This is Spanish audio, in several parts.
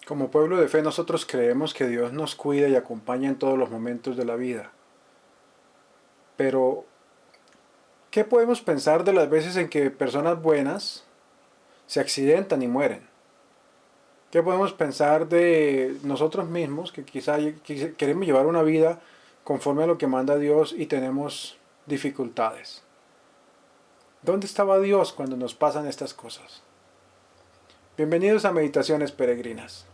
Como pueblo de fe nosotros creemos que Dios nos cuida y acompaña en todos los momentos de la vida. Pero, ¿qué podemos pensar de las veces en que personas buenas se accidentan y mueren? ¿Qué podemos pensar de nosotros mismos que quizá queremos llevar una vida conforme a lo que manda Dios y tenemos dificultades? ¿Dónde estaba Dios cuando nos pasan estas cosas? Bienvenidos a Meditaciones Peregrinas.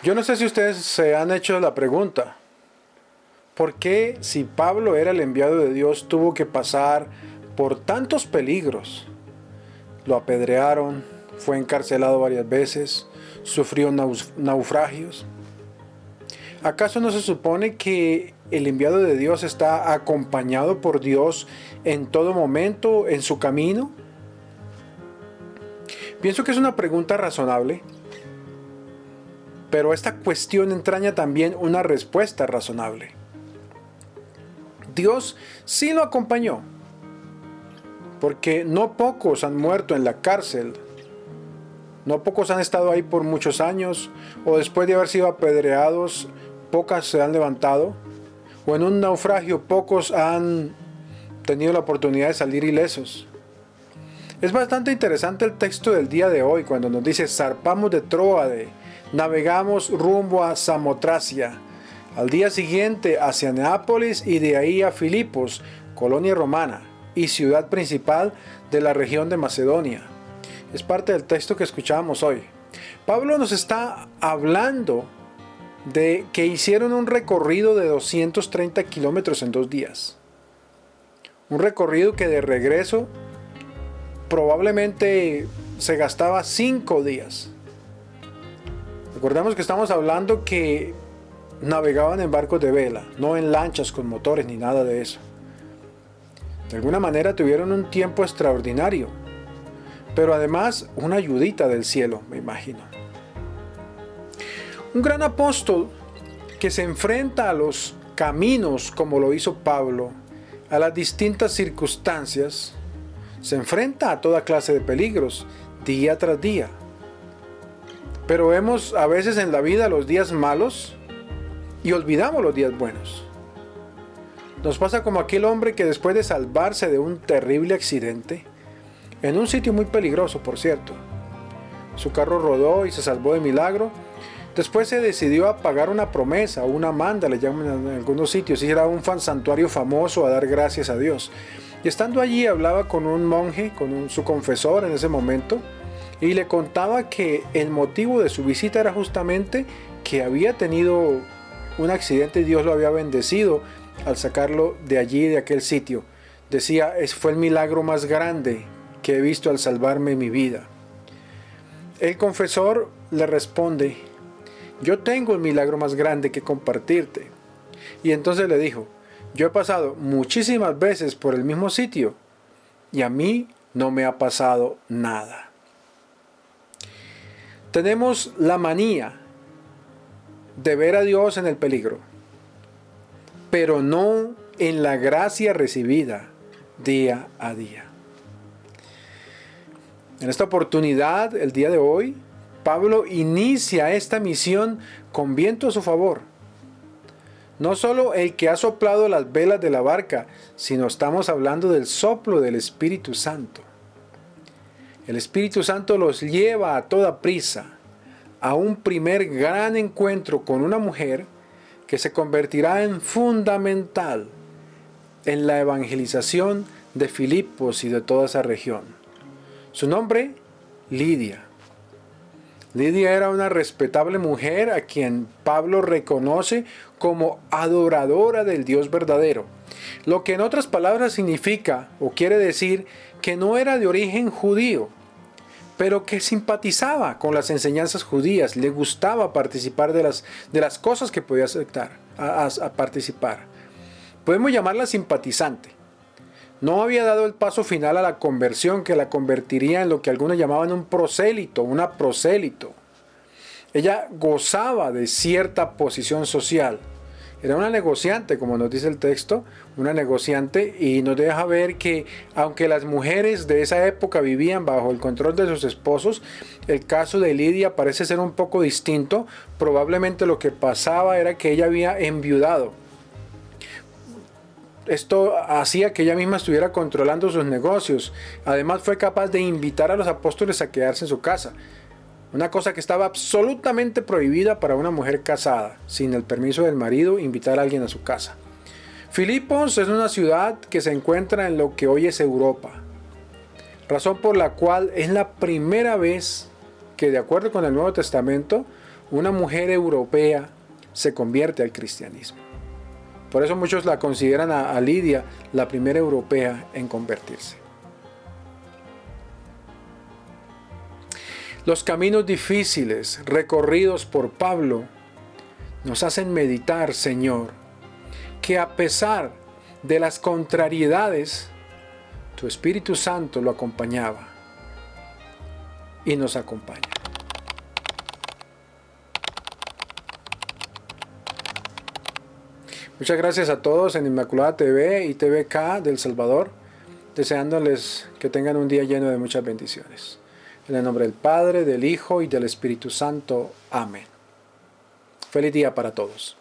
Yo no sé si ustedes se han hecho la pregunta, ¿por qué si Pablo era el enviado de Dios tuvo que pasar por tantos peligros? Lo apedrearon, fue encarcelado varias veces, sufrió naufragios. ¿Acaso no se supone que el enviado de Dios está acompañado por Dios en todo momento en su camino? Pienso que es una pregunta razonable, pero esta cuestión entraña también una respuesta razonable. Dios sí lo acompañó, porque no pocos han muerto en la cárcel, no pocos han estado ahí por muchos años, o después de haber sido apedreados, pocas se han levantado, o en un naufragio pocos han tenido la oportunidad de salir ilesos. Es bastante interesante el texto del día de hoy cuando nos dice: zarpamos de Tróade, navegamos rumbo a Samotracia, al día siguiente hacia Neápolis y de ahí a Filipos, colonia romana y ciudad principal de la región de Macedonia. Es parte del texto que escuchábamos hoy. Pablo nos está hablando de que hicieron un recorrido de 230 kilómetros en 2 días. Un recorrido que de regreso probablemente se gastaba 5 días. Recordemos que estamos hablando que navegaban en barcos de vela, no en lanchas con motores ni nada de eso. De alguna manera tuvieron un tiempo extraordinario, pero además una ayudita del cielo, me imagino. Un gran apóstol que se enfrenta a los caminos como lo hizo Pablo, a las distintas circunstancias, se enfrenta a toda clase de peligros día tras día. Pero vemos a veces en la vida los días malos y olvidamos los días buenos. Nos pasa como aquel hombre que después de salvarse de un terrible accidente, en un sitio muy peligroso por cierto, su carro rodó y se salvó de milagro. Después se decidió a pagar una promesa o una manda, le llaman en algunos sitios, y era un santuario famoso a dar gracias a Dios. Y estando allí hablaba con un monje, con su confesor en ese momento, y le contaba que el motivo de su visita era justamente que había tenido un accidente y Dios lo había bendecido al sacarlo de allí, de aquel sitio. Decía: fue el milagro más grande que he visto al salvarme mi vida. El confesor le responde: yo tengo el milagro más grande que compartirte. Y entonces le dijo: yo he pasado muchísimas veces por el mismo sitio y a mí no me ha pasado nada. Tenemos la manía de ver a Dios en el peligro, pero no en la gracia recibida día a día. En esta oportunidad, el día de hoy, Pablo inicia esta misión con viento a su favor. No solo el que ha soplado las velas de la barca, sino estamos hablando del soplo del Espíritu Santo. El Espíritu Santo los lleva a toda prisa a un primer gran encuentro con una mujer que se convertirá en fundamental en la evangelización de Filipos y de toda esa región. Su nombre, Lidia. Lidia era una respetable mujer a quien Pablo reconoce como adoradora del Dios verdadero, lo que en otras palabras significa o quiere decir que no era de origen judío, pero que simpatizaba con las enseñanzas judías, le gustaba participar de las cosas que podía aceptar, a participar. Podemos llamarla simpatizante. No había dado el paso final a la conversión que la convertiría en lo que algunos llamaban un prosélito, una prosélito. Ella gozaba de cierta posición social Era una negociante, como nos dice el texto, una negociante, y nos deja ver que aunque las mujeres de esa época vivían bajo el control de sus esposos, el caso de Lidia parece ser un poco distinto. Probablemente lo que pasaba era que ella había enviudado. Esto hacía que ella misma estuviera controlando sus negocios. Además, fue capaz de invitar a los apóstoles a quedarse en su casa. Una cosa que estaba absolutamente prohibida para una mujer casada, sin el permiso del marido, invitar a alguien a su casa. Filipos es una ciudad que se encuentra en lo que hoy es Europa, razón por la cual es la primera vez que, de acuerdo con el Nuevo Testamento, una mujer europea se convierte al cristianismo. Por eso muchos la consideran a Lidia la primera europea en convertirse. Los caminos difíciles recorridos por Pablo nos hacen meditar, Señor, que a pesar de las contrariedades, tu Espíritu Santo lo acompañaba y nos acompaña. Muchas gracias a todos en Inmaculada TV y TVK del Salvador, deseándoles que tengan un día lleno de muchas bendiciones. En el nombre del Padre, del Hijo y del Espíritu Santo. Amén. Feliz día para todos.